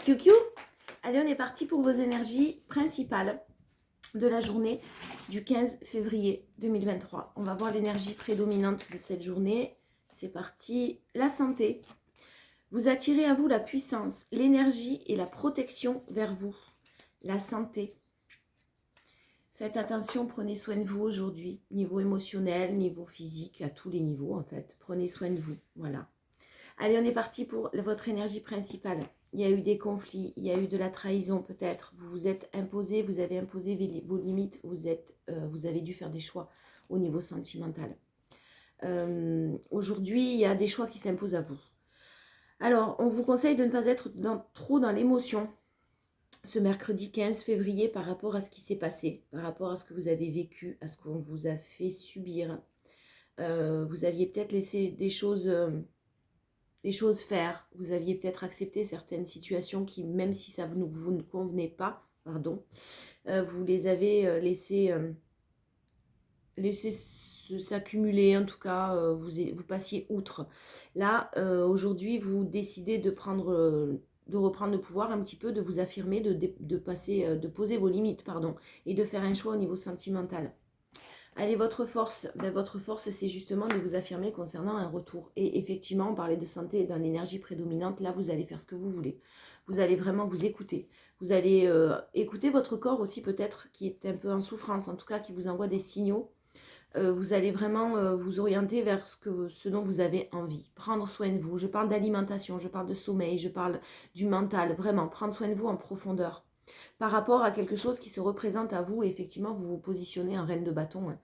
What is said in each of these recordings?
QQ. Allez, on est parti pour vos énergies principales de la journée du 15 février 2023. On va voir l'énergie prédominante de cette journée. C'est parti. La santé. Vous attirez à vous la puissance, l'énergie et la protection vers vous. La santé. Faites attention, prenez soin de vous aujourd'hui. Niveau émotionnel, niveau physique, à tous les niveaux en fait. Prenez soin de vous. Voilà. Allez, on est parti pour votre énergie principale. Il y a eu des conflits, il y a eu de la trahison peut-être. Vous vous êtes imposé, vous avez imposé vos limites. Vous avez dû faire des choix au niveau sentimental. Aujourd'hui, il y a des choix qui s'imposent à vous. Alors, on vous conseille de ne pas être trop dans l'émotion ce mercredi 15 février par rapport à ce qui s'est passé, par rapport à ce que vous avez vécu, à ce qu'on vous a fait subir. Vous aviez peut-être laissé des choses faire. Vous aviez peut-être accepté certaines situations qui, même si ça vous ne convenait pas, pardon, vous les avez laissé s'accumuler, en tout cas, vous passiez outre. Là, aujourd'hui, vous décidez de reprendre le pouvoir un petit peu, de vous affirmer, de poser vos limites, pardon, et de faire un choix au niveau sentimental. Allez, votre force, c'est justement de vous affirmer concernant un retour. Et effectivement, on parlait de santé et d'une énergie prédominante. Là, vous allez faire ce que vous voulez. Vous allez vraiment vous écouter. Vous allez écouter votre corps aussi peut-être, qui est un peu en souffrance, en tout cas qui vous envoie des signaux. Vous allez vraiment vous orienter vers ce dont vous avez envie. Prendre soin de vous. Je parle d'alimentation, je parle de sommeil, je parle du mental. Vraiment, prendre soin de vous en profondeur. Par rapport à quelque chose qui se représente à vous, et effectivement, vous vous positionnez en reine de bâton. Hein.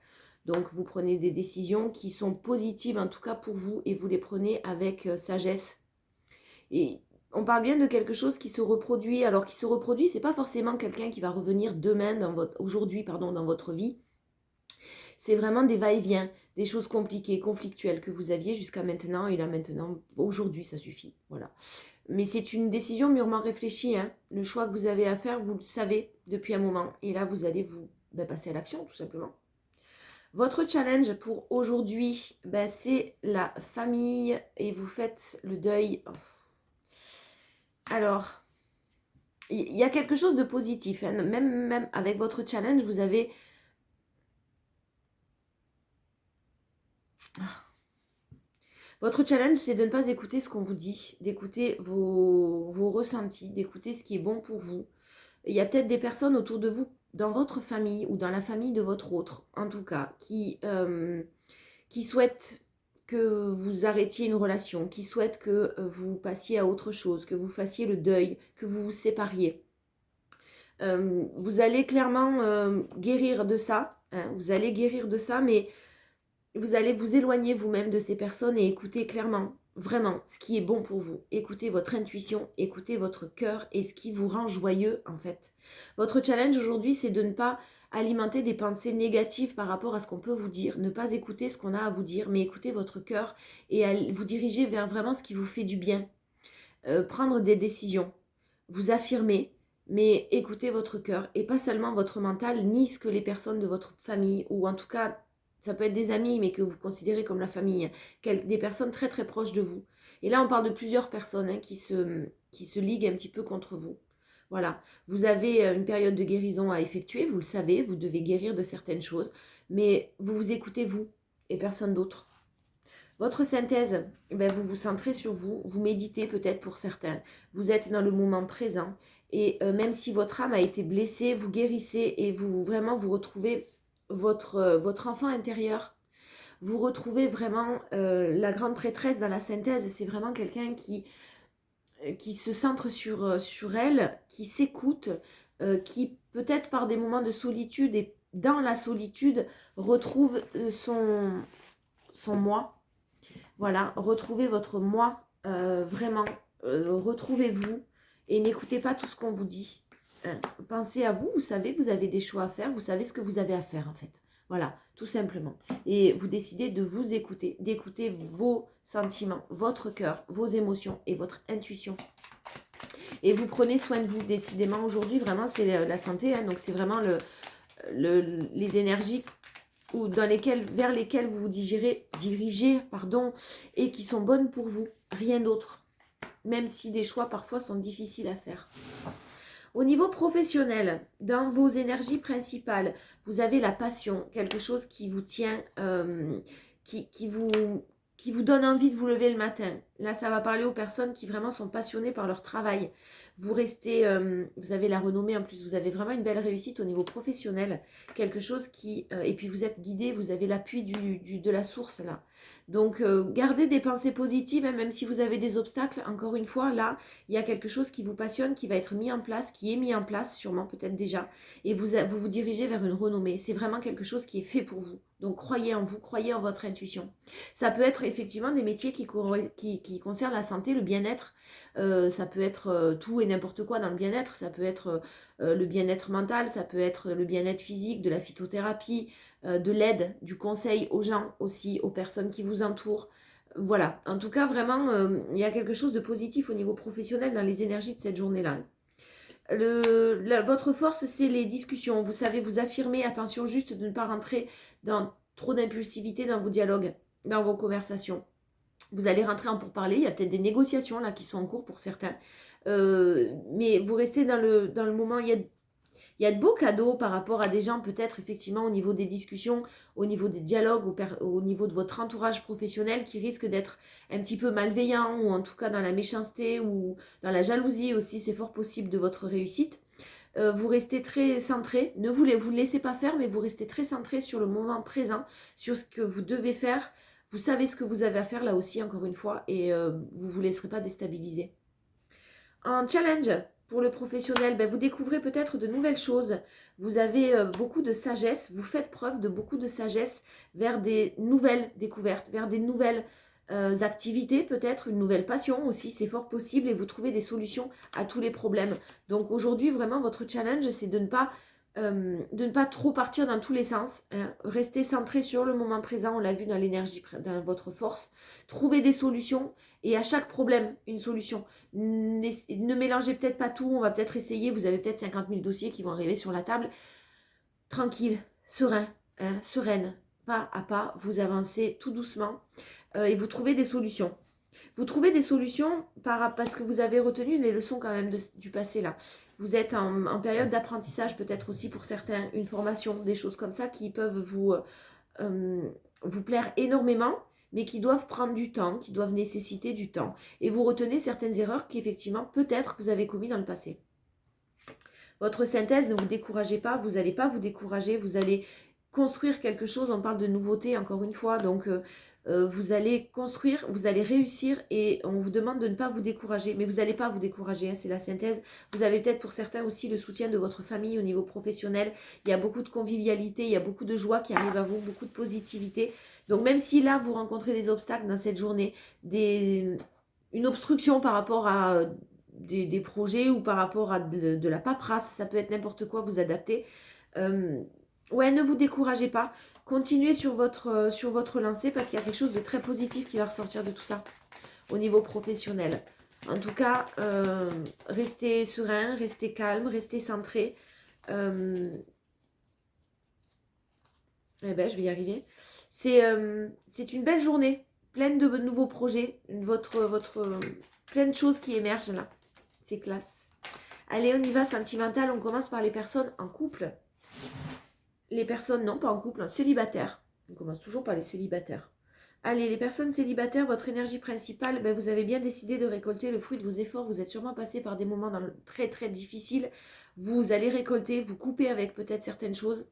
Donc, vous prenez des décisions qui sont positives, en tout cas pour vous, et vous les prenez avec sagesse. Et on parle bien de quelque chose qui se reproduit. Alors, qui se reproduit, c'est pas forcément quelqu'un qui va revenir aujourd'hui, dans votre vie. C'est vraiment des va-et-vient, des choses compliquées, conflictuelles que vous aviez jusqu'à maintenant. Et là, maintenant, aujourd'hui, ça suffit. Voilà. Mais c'est une décision mûrement réfléchie. Hein. Le choix que vous avez à faire, vous le savez depuis un moment. Et là, vous allez vous passer à l'action, tout simplement. Votre challenge pour aujourd'hui, c'est la famille. Et vous faites le deuil. Alors, il y a quelque chose de positif. Hein. Même avec votre challenge, vous avez... Votre challenge, c'est de ne pas écouter ce qu'on vous dit, d'écouter vos ressentis, d'écouter ce qui est bon pour vous. Il y a peut-être des personnes autour de vous, dans votre famille ou dans la famille de votre autre, en tout cas, qui souhaitent que vous arrêtiez une relation, qui souhaitent que vous passiez à autre chose, que vous fassiez le deuil, que vous vous sépariez. Vous allez clairement guérir de ça, hein, vous allez guérir de ça, mais... Vous allez vous éloigner vous-même de ces personnes et écouter clairement, vraiment, ce qui est bon pour vous. Écoutez votre intuition, écoutez votre cœur et ce qui vous rend joyeux, en fait. Votre challenge aujourd'hui, c'est de ne pas alimenter des pensées négatives par rapport à ce qu'on peut vous dire. Ne pas écouter ce qu'on a à vous dire, mais écouter votre cœur et vous diriger vers vraiment ce qui vous fait du bien. Prendre des décisions, vous affirmer, mais écoutez votre cœur et pas seulement votre mental, ni ce que les personnes de votre famille, ou en tout cas... Ça peut être des amis, mais que vous considérez comme la famille. Des personnes très très proches de vous. Et là, on parle de plusieurs personnes qui se liguent un petit peu contre vous. Voilà. Vous avez une période de guérison à effectuer, vous le savez, vous devez guérir de certaines choses. Mais vous vous écoutez vous et personne d'autre. Votre synthèse, vous vous centrez sur vous, vous méditez peut-être pour certains. Vous êtes dans le moment présent. Et même si votre âme a été blessée, vous guérissez et vous retrouvez votre enfant intérieur. Vous retrouvez vraiment la grande prêtresse dans la synthèse. C'est vraiment quelqu'un qui se centre sur elle, qui s'écoute, qui peut-être par des moments de solitude et dans la solitude retrouve son moi. Voilà, retrouvez votre moi, vraiment, retrouvez-vous et n'écoutez pas tout ce qu'on vous dit. Pensez à vous, vous savez que vous avez des choix à faire, vous savez ce que vous avez à faire en fait. Voilà, tout simplement. Et vous décidez de vous écouter, d'écouter vos sentiments, votre cœur, vos émotions et votre intuition. Et vous prenez soin de vous, décidément. Aujourd'hui, vraiment, c'est la santé, hein, donc c'est vraiment les énergies vers lesquelles vous vous dirigez, et qui sont bonnes pour vous, rien d'autre. même si des choix parfois sont difficiles à faire. Au niveau professionnel, dans vos énergies principales, vous avez la passion, quelque chose qui vous tient, qui vous donne envie de vous lever le matin. Là, ça va parler aux personnes qui vraiment sont passionnées par leur travail. Vous restez, vous avez la renommée en plus, vous avez vraiment une belle réussite au niveau professionnel. Quelque chose qui, et puis vous êtes guidé, vous avez l'appui de la source là. Donc, gardez des pensées positives, hein, même si vous avez des obstacles. Encore une fois, là, il y a quelque chose qui vous passionne, qui va être mis en place, qui est mis en place, sûrement peut-être déjà, et vous dirigez vers une renommée. C'est vraiment quelque chose qui est fait pour vous. Donc, croyez en vous, croyez en votre intuition. Ça peut être effectivement des métiers qui concernent la santé, le bien-être. Ça peut être tout et n'importe quoi dans le bien-être. Ça peut être le bien-être mental, ça peut être le bien-être physique, de la phytothérapie, de l'aide, du conseil aux gens aussi, aux personnes qui vous entourent. Voilà, en tout cas, vraiment, il y a quelque chose de positif au niveau professionnel dans les énergies de cette journée-là. Votre force, c'est les discussions. Vous savez vous affirmer, attention juste de ne pas rentrer dans trop d'impulsivité dans vos dialogues, dans vos conversations. Vous allez rentrer en pourparlers, il y a peut-être des négociations là qui sont en cours pour certains. Mais vous restez dans le moment, il y a de beaux cadeaux par rapport à des gens, peut-être effectivement au niveau des discussions, au niveau des dialogues, au niveau de votre entourage professionnel qui risque d'être un petit peu malveillant ou en tout cas dans la méchanceté ou dans la jalousie aussi, c'est fort possible de votre réussite. Vous restez très centré, ne vous laissez pas faire, mais vous restez très centré sur le moment présent, sur ce que vous devez faire. Vous savez ce que vous avez à faire là aussi, encore une fois, et vous ne vous laisserez pas déstabiliser. En challenge pour le professionnel, vous découvrez peut-être de nouvelles choses. Vous avez beaucoup de sagesse, vous faites preuve de beaucoup de sagesse vers des nouvelles découvertes, vers des nouvelles activités, peut-être une nouvelle passion aussi, c'est fort possible, et vous trouvez des solutions à tous les problèmes. Donc aujourd'hui, vraiment, votre challenge, c'est de ne pas trop partir dans tous les sens, hein. Rester centré sur le moment présent, on l'a vu dans l'énergie, dans votre force. Trouver des solutions et à chaque problème, une solution. Ne mélangez peut-être pas tout, on va peut-être essayer, vous avez peut-être 50 000 dossiers qui vont arriver sur la table. Tranquille, serein, hein, sereine, pas à pas, vous avancez tout doucement et vous trouvez des solutions. Vous trouvez des solutions parce que vous avez retenu les leçons quand même du passé là. Vous êtes en période d'apprentissage peut-être aussi pour certains, une formation, des choses comme ça qui peuvent vous plaire énormément, mais qui doivent prendre du temps, qui doivent nécessiter du temps. Et vous retenez certaines erreurs qu'effectivement, peut-être vous avez commis dans le passé. Votre synthèse, ne vous découragez pas, vous n'allez pas vous décourager, vous allez construire quelque chose, on parle de nouveauté encore une fois, donc vous allez construire, vous allez réussir et on vous demande de ne pas vous décourager, mais vous n'allez pas vous décourager, hein, c'est la synthèse. Vous avez peut-être pour certains aussi le soutien de votre famille au niveau professionnel, il y a beaucoup de convivialité, il y a beaucoup de joie qui arrive à vous, beaucoup de positivité. Donc même si là vous rencontrez des obstacles dans cette journée, une obstruction par rapport à des projets ou par rapport à de la paperasse, ça peut être n'importe quoi, vous adapter. Ouais, ne vous découragez pas. Continuez sur votre lancée parce qu'il y a quelque chose de très positif qui va ressortir de tout ça au niveau professionnel. En tout cas, restez serein, restez calme, restez centré. Je vais y arriver. C'est une belle journée, pleine de nouveaux projets, plein de choses qui émergent là. C'est classe. Allez, on y va, sentimental. On commence par les personnes en couple. Les personnes, non pas en couple, célibataires. On commence toujours par les célibataires. Allez, les personnes célibataires, votre énergie principale, vous avez bien décidé de récolter le fruit de vos efforts. Vous êtes sûrement passé par des moments très très difficiles. Vous allez récolter, vous couper avec peut-être certaines choses.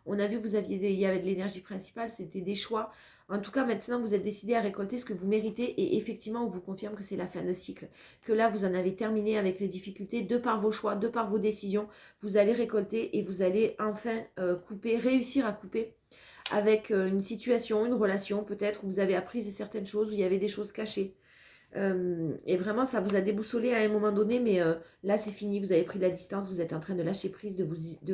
On a vu que il y avait de l'énergie principale, c'était des choix. En tout cas, maintenant, vous êtes décidé à récolter ce que vous méritez et effectivement, on vous confirme que c'est la fin de cycle. Que là, vous en avez terminé avec les difficultés, de par vos choix, de par vos décisions. Vous allez récolter et vous allez enfin couper, réussir à couper avec une situation, une relation peut-être où vous avez appris certaines choses, où il y avait des choses cachées. Et vraiment, ça vous a déboussolé à un moment donné, mais là, c'est fini. Vous avez pris de la distance, vous êtes en train de lâcher prise, de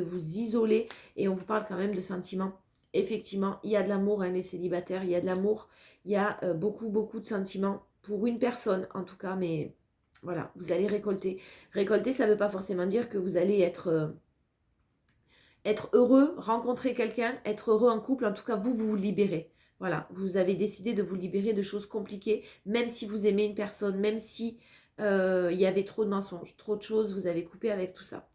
vous isoler et on vous parle quand même de sentiments. Effectivement, il y a de l'amour, hein, les célibataires, il y a de l'amour, il y a beaucoup, beaucoup de sentiments pour une personne en tout cas, mais voilà, vous allez récolter. Récolter, ça ne veut pas forcément dire que vous allez être heureux, rencontrer quelqu'un, être heureux en couple, en tout cas, vous libérez. Voilà, vous avez décidé de vous libérer de choses compliquées, même si vous aimez une personne, même si Il y avait trop de mensonges, trop de choses, vous avez coupé avec tout ça.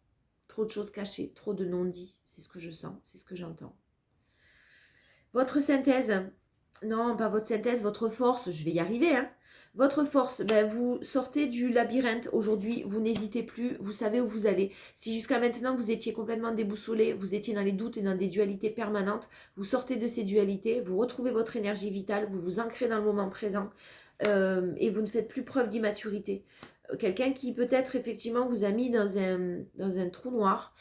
Trop de choses cachées, trop de non-dits. C'est ce que je sens, c'est ce que j'entends. Votre synthèse, non, pas votre synthèse, votre force, je vais y arriver, hein. Votre force, ben, vous sortez du labyrinthe aujourd'hui, vous n'hésitez plus, vous savez où vous allez. Si jusqu'à maintenant vous étiez complètement déboussolé, vous étiez dans les doutes et dans des dualités permanentes, vous sortez de ces dualités, vous retrouvez votre énergie vitale, vous vous ancrez dans le moment présent et vous ne faites plus preuve d'immaturité. Quelqu'un qui peut-être effectivement vous a mis dans un trou noir,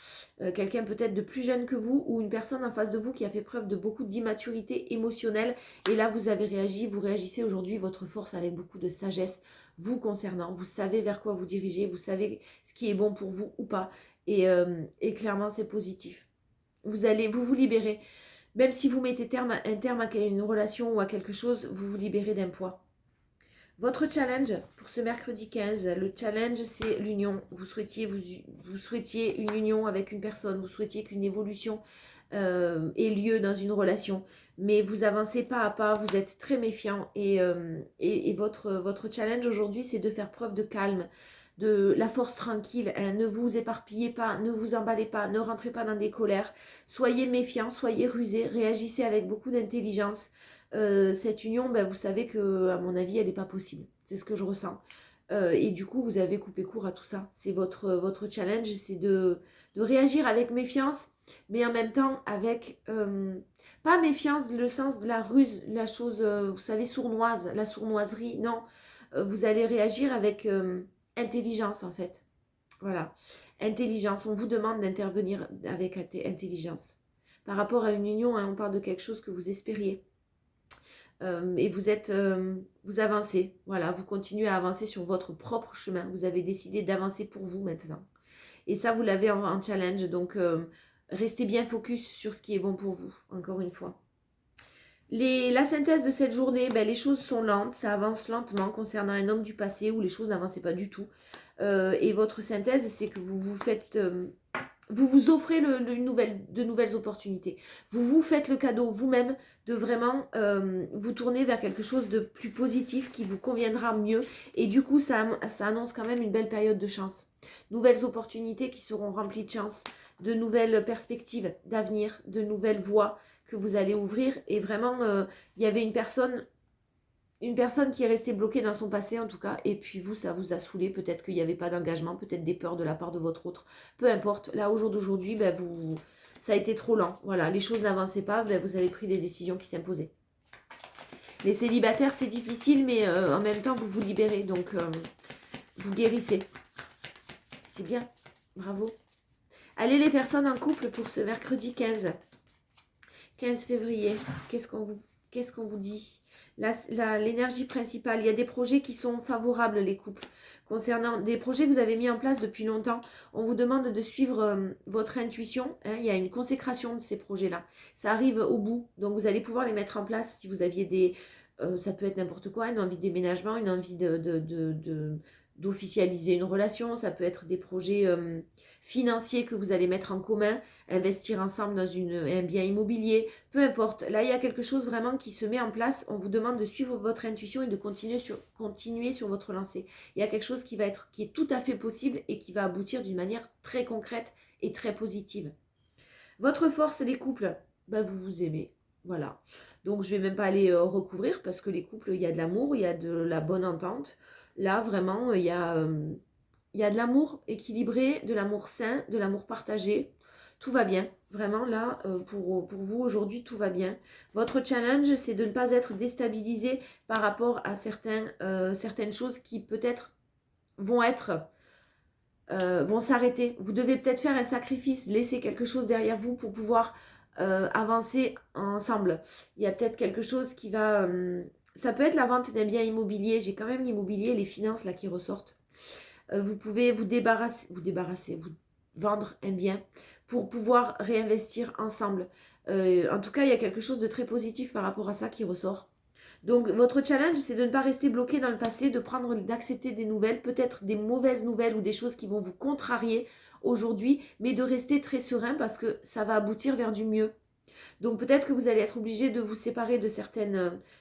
quelqu'un peut-être de plus jeune que vous ou une personne en face de vous qui a fait preuve de beaucoup d'immaturité émotionnelle et là vous avez réagi, vous réagissez aujourd'hui votre force avec beaucoup de sagesse vous concernant, vous savez vers quoi vous dirigez, vous savez ce qui est bon pour vous ou pas et clairement c'est positif. Vous allez vous libérer, même si vous mettez un terme à une relation ou à quelque chose, vous vous libérez d'un poids. Votre challenge pour ce mercredi 15, le challenge c'est l'union. Vous souhaitiez une union avec une personne, vous souhaitiez qu'une évolution ait lieu dans une relation, mais vous avancez pas à pas, vous êtes très méfiant et votre challenge aujourd'hui c'est de faire preuve de calme, de la force tranquille, hein. Ne vous éparpillez pas, ne vous emballez pas, ne rentrez pas dans des colères, soyez méfiants, soyez rusés, réagissez avec beaucoup d'intelligence. Cette union, ben, vous savez que, à mon avis, elle n'est pas possible. C'est ce que je ressens. Et du coup, vous avez coupé court à tout ça. C'est votre challenge, c'est de réagir avec méfiance, mais en même temps avec, pas méfiance, le sens de la ruse, la chose, vous savez, sournoise, la sournoiserie. Non, vous allez réagir avec intelligence, en fait. Voilà. Intelligence, on vous demande d'intervenir avec intelligence. Par rapport à une union, hein, on parle de quelque chose que vous espériez. Et vous avancez, voilà, vous continuez à avancer sur votre propre chemin. Vous avez décidé d'avancer pour vous maintenant. Et ça, vous l'avez en challenge. Donc, restez bien focus sur ce qui est bon pour vous, encore une fois. La synthèse de cette journée, ben, les choses sont lentes, ça avance lentement concernant un homme du passé où les choses n'avançaient pas du tout. Et votre synthèse, c'est que vous vous faites... vous vous offrez de nouvelles opportunités. Vous vous faites le cadeau vous-même de vraiment vous tourner vers quelque chose de plus positif qui vous conviendra mieux. Et du coup, ça annonce quand même une belle période de chance. Nouvelles opportunités qui seront remplies de chance, de nouvelles perspectives d'avenir, de nouvelles voies que vous allez ouvrir. Et vraiment, il y avait une personne qui est restée bloquée dans son passé en tout cas, et puis vous, ça vous a saoulé, peut-être qu'il n'y avait pas d'engagement, peut-être des peurs de la part de votre autre, peu importe, là au jour d'aujourd'hui, ben, ça a été trop lent, voilà, les choses n'avançaient pas, ben, vous avez pris des décisions qui s'imposaient. Les célibataires, c'est difficile, mais en même temps, vous vous libérez, donc vous guérissez. C'est bien, bravo. Allez les personnes en couple pour ce mercredi 15 février, qu'est-ce qu'on vous dit ? L'énergie principale, il y a des projets qui sont favorables, les couples. Concernant des projets que vous avez mis en place depuis longtemps, on vous demande de suivre votre intuition. Hein, il y a une consécration de ces projets-là. Ça arrive au bout, donc vous allez pouvoir les mettre en place si vous aviez des... ça peut être n'importe quoi, une envie de déménagement, une envie d'officialiser une relation. Ça peut être des projets financiers que vous allez mettre en commun, investir ensemble dans un bien immobilier, peu importe. Là, il y a quelque chose vraiment qui se met en place. On vous demande de suivre votre intuition et de continuer sur votre lancée. Il y a quelque chose qui est tout à fait possible et qui va aboutir d'une manière très concrète et très positive. Votre force, les couples, ben, vous vous aimez. Voilà. Donc, je ne vais même pas aller recouvrir parce que les couples, il y a de l'amour, il y a de la bonne entente. Là, vraiment, il y a de l'amour équilibré, de l'amour sain, de l'amour partagé. Tout va bien. Vraiment, là, pour vous, aujourd'hui, tout va bien. Votre challenge, c'est de ne pas être déstabilisé par rapport à certaines choses qui, peut-être, vont s'arrêter. Vous devez peut-être faire un sacrifice, laisser quelque chose derrière vous pour pouvoir avancer ensemble. Il y a peut-être quelque chose qui va... ça peut être la vente d'un bien immobilier. J'ai quand même l'immobilier, les finances là qui ressortent. Vous pouvez vous vendre un bien pour pouvoir réinvestir ensemble. En tout cas, il y a quelque chose de très positif par rapport à ça qui ressort. Donc, votre challenge, c'est de ne pas rester bloqué dans le passé, d'accepter des nouvelles, peut-être des mauvaises nouvelles ou des choses qui vont vous contrarier aujourd'hui, mais de rester très serein parce que ça va aboutir vers du mieux. Donc, peut-être que vous allez être obligé de vous séparer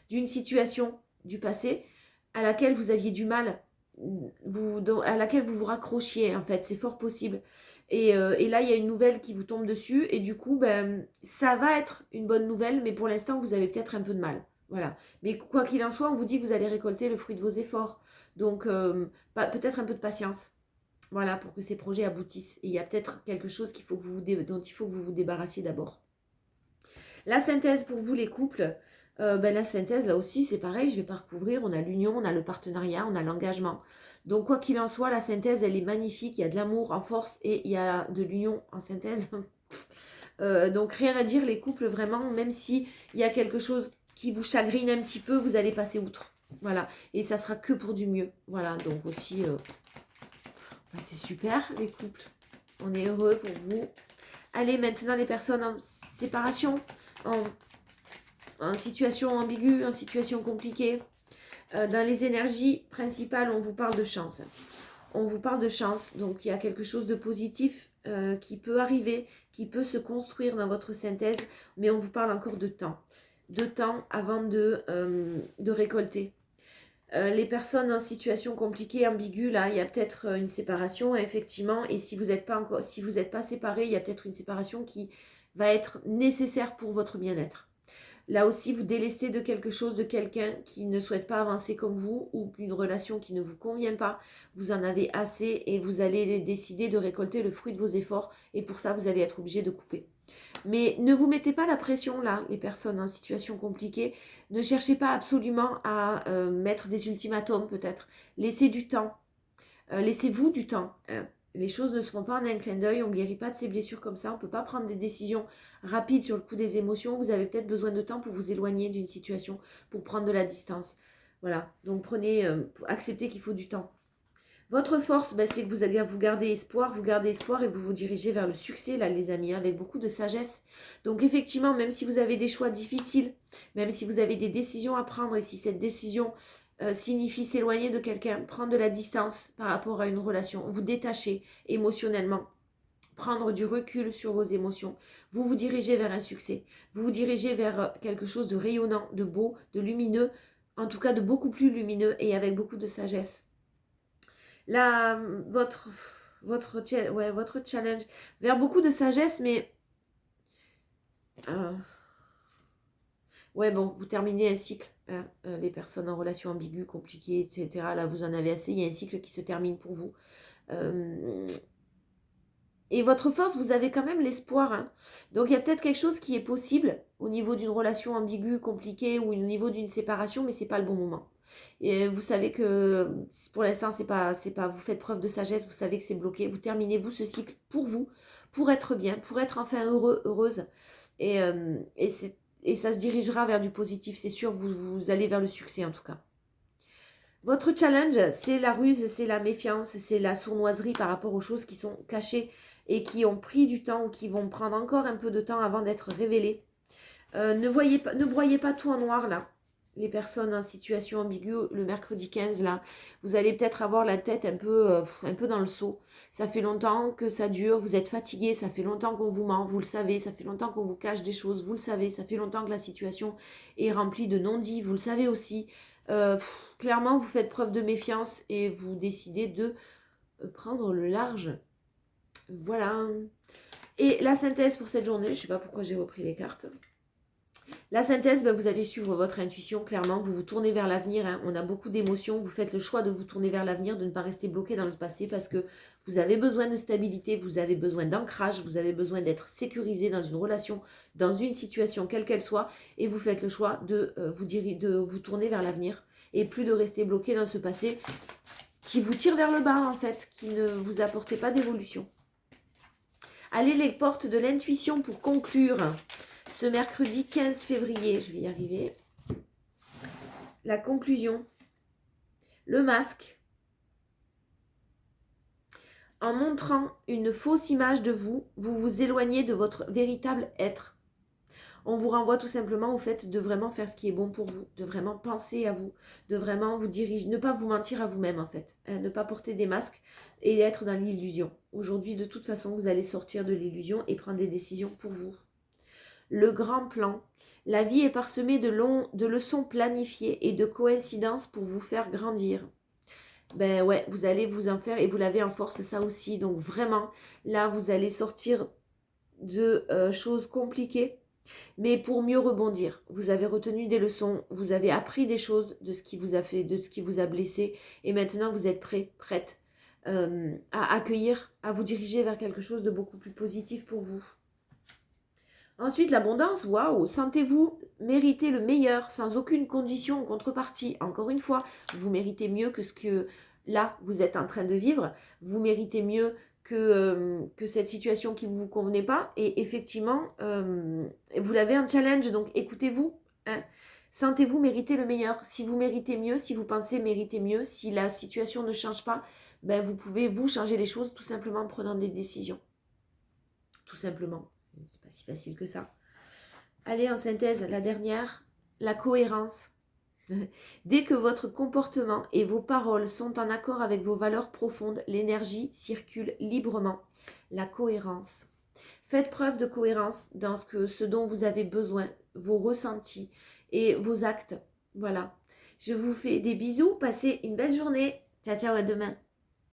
d'une situation du passé à laquelle vous aviez du mal à laquelle vous vous raccrochiez, en fait. C'est fort possible. Et là, il y a une nouvelle qui vous tombe dessus. Et du coup, ben, ça va être une bonne nouvelle, mais pour l'instant, vous avez peut-être un peu de mal. Voilà. Mais quoi qu'il en soit, on vous dit que vous allez récolter le fruit de vos efforts. Donc, peut-être un peu de patience. Voilà, pour que ces projets aboutissent. Et il y a peut-être quelque chose dont il faut que vous vous débarrassiez d'abord. La synthèse pour vous, les couples, ben, la synthèse, là aussi, c'est pareil, je vais pas recouvrir. On a l'union, on a le partenariat, on a l'engagement. Donc, quoi qu'il en soit, la synthèse, elle est magnifique. Il y a de l'amour en force et il y a de l'union en synthèse. Donc, rien à dire, les couples, vraiment, même s'il y a quelque chose qui vous chagrine un petit peu, vous allez passer outre. Voilà. Et ça sera que pour du mieux. Voilà. Donc, aussi, ben, c'est super, les couples. On est heureux pour vous. Allez, maintenant, les personnes en séparation, en situation ambiguë, en situation compliquée. Dans les énergies principales, on vous parle de chance. On vous parle de chance, donc il y a quelque chose de positif qui peut arriver, qui peut se construire dans votre synthèse, mais on vous parle encore de temps. De temps avant de récolter. Les personnes en situation compliquée, ambiguë, là, il y a peut-être une séparation, effectivement, et si vous n'êtes pas séparés, il y a peut-être une séparation qui va être nécessaire pour votre bien-être. Là aussi, vous délestez de quelque chose, de quelqu'un qui ne souhaite pas avancer comme vous ou une relation qui ne vous convient pas. Vous en avez assez et vous allez décider de récolter le fruit de vos efforts et pour ça, vous allez être obligé de couper. Mais ne vous mettez pas la pression là, les personnes en situation compliquée. Ne cherchez pas absolument à mettre des ultimatums peut-être. Laissez du temps. Laissez-vous du temps. Les choses ne se font pas en un clin d'œil, on ne guérit pas de ses blessures comme ça, on ne peut pas prendre des décisions rapides sur le coup des émotions. Vous avez peut-être besoin de temps pour vous éloigner d'une situation, pour prendre de la distance. Voilà, donc acceptez qu'il faut du temps. Votre force, ben, c'est que vous gardez espoir et vous vous dirigez vers le succès, là les amis, hein, avec beaucoup de sagesse. Donc effectivement, même si vous avez des choix difficiles, même si vous avez des décisions à prendre et si cette décision signifie s'éloigner de quelqu'un, prendre de la distance par rapport à une relation, vous détacher émotionnellement, prendre du recul sur vos émotions, vous vous dirigez vers un succès, vous vous dirigez vers quelque chose de rayonnant, de beau, de lumineux, en tout cas de beaucoup plus lumineux et avec beaucoup de sagesse. Là, votre challenge vers beaucoup de sagesse, mais ouais, bon, vous terminez un cycle, hein, les personnes en relation ambiguë, compliquée, etc. Là, vous en avez assez, il y a un cycle qui se termine pour vous. Et votre force, vous avez quand même l'espoir. Hein. Donc, il y a peut-être quelque chose qui est possible au niveau d'une relation ambiguë, compliquée, ou au niveau d'une séparation, mais c'est pas le bon moment. Et vous savez que pour l'instant, c'est pas, vous faites preuve de sagesse, vous savez que c'est bloqué. Vous terminez, vous, ce cycle pour vous, pour être bien, pour être enfin heureux, heureuse. Et ça se dirigera vers du positif, c'est sûr, vous allez vers le succès en tout cas. Votre challenge, c'est la ruse, c'est la méfiance, c'est la sournoiserie par rapport aux choses qui sont cachées et qui ont pris du temps ou qui vont prendre encore un peu de temps avant d'être révélées. Ne broyez pas tout en noir là. Les personnes en situation ambiguë, le mercredi 15 là, vous allez peut-être avoir la tête un peu dans le seau. Ça fait longtemps que ça dure, vous êtes fatigué, ça fait longtemps qu'on vous ment, vous le savez, ça fait longtemps qu'on vous cache des choses, vous le savez, ça fait longtemps que la situation est remplie de non-dits, vous le savez aussi. Clairement, vous faites preuve de méfiance et vous décidez de prendre le large. Voilà. Et la synthèse pour cette journée, je ne sais pas pourquoi j'ai repris les cartes. La synthèse, ben, vous allez suivre votre intuition, clairement, vous vous tournez vers l'avenir, hein. On a beaucoup d'émotions, vous faites le choix de vous tourner vers l'avenir, de ne pas rester bloqué dans le passé parce que vous avez besoin de stabilité, vous avez besoin d'ancrage, vous avez besoin d'être sécurisé dans une relation, dans une situation, quelle qu'elle soit, et vous faites le choix de vous tourner vers l'avenir et plus de rester bloqué dans ce passé qui vous tire vers le bas en fait, qui ne vous apporte pas d'évolution. Allez, les portes de l'intuition pour conclure. Ce mercredi 15 février, je vais y arriver. La conclusion. Le masque. En montrant une fausse image de vous, vous vous éloignez de votre véritable être. On vous renvoie tout simplement au fait de vraiment faire ce qui est bon pour vous, de vraiment penser à vous, de vraiment vous diriger, ne pas vous mentir à vous-même en fait, ne pas porter des masques et être dans l'illusion. Aujourd'hui, de toute façon, vous allez sortir de l'illusion et prendre des décisions pour vous. Le grand plan. La vie est parsemée de leçons planifiées et de coïncidences pour vous faire grandir. ben ouais, vous allez vous en faire et vous l'avez en force ça aussi. Donc vraiment, là, vous allez sortir de choses compliquées, mais pour mieux rebondir. Vous avez retenu des leçons, vous avez appris des choses de ce qui vous a fait, de ce qui vous a blessé, et maintenant vous êtes prêt, prête à accueillir, à vous diriger vers quelque chose de beaucoup plus positif pour vous. Ensuite, l'abondance, waouh, sentez-vous mériter le meilleur sans aucune condition en contrepartie. Encore une fois, vous méritez mieux que ce que là, vous êtes en train de vivre. Vous méritez mieux que cette situation qui ne vous convenait pas. Et effectivement, vous avez un challenge, donc écoutez-vous. Hein. Sentez-vous mériter le meilleur. Si vous méritez mieux, si vous pensez mériter mieux, si la situation ne change pas, ben vous pouvez vous changer les choses tout simplement en prenant des décisions. Tout simplement. C'est pas si facile que ça. Allez, en synthèse, la dernière, la cohérence. Dès que votre comportement et vos paroles sont en accord avec vos valeurs profondes, l'énergie circule librement. La cohérence. Faites preuve de cohérence dans ce dont vous avez besoin, vos ressentis et vos actes. Voilà. Je vous fais des bisous. Passez une belle journée. Ciao, ciao, à demain.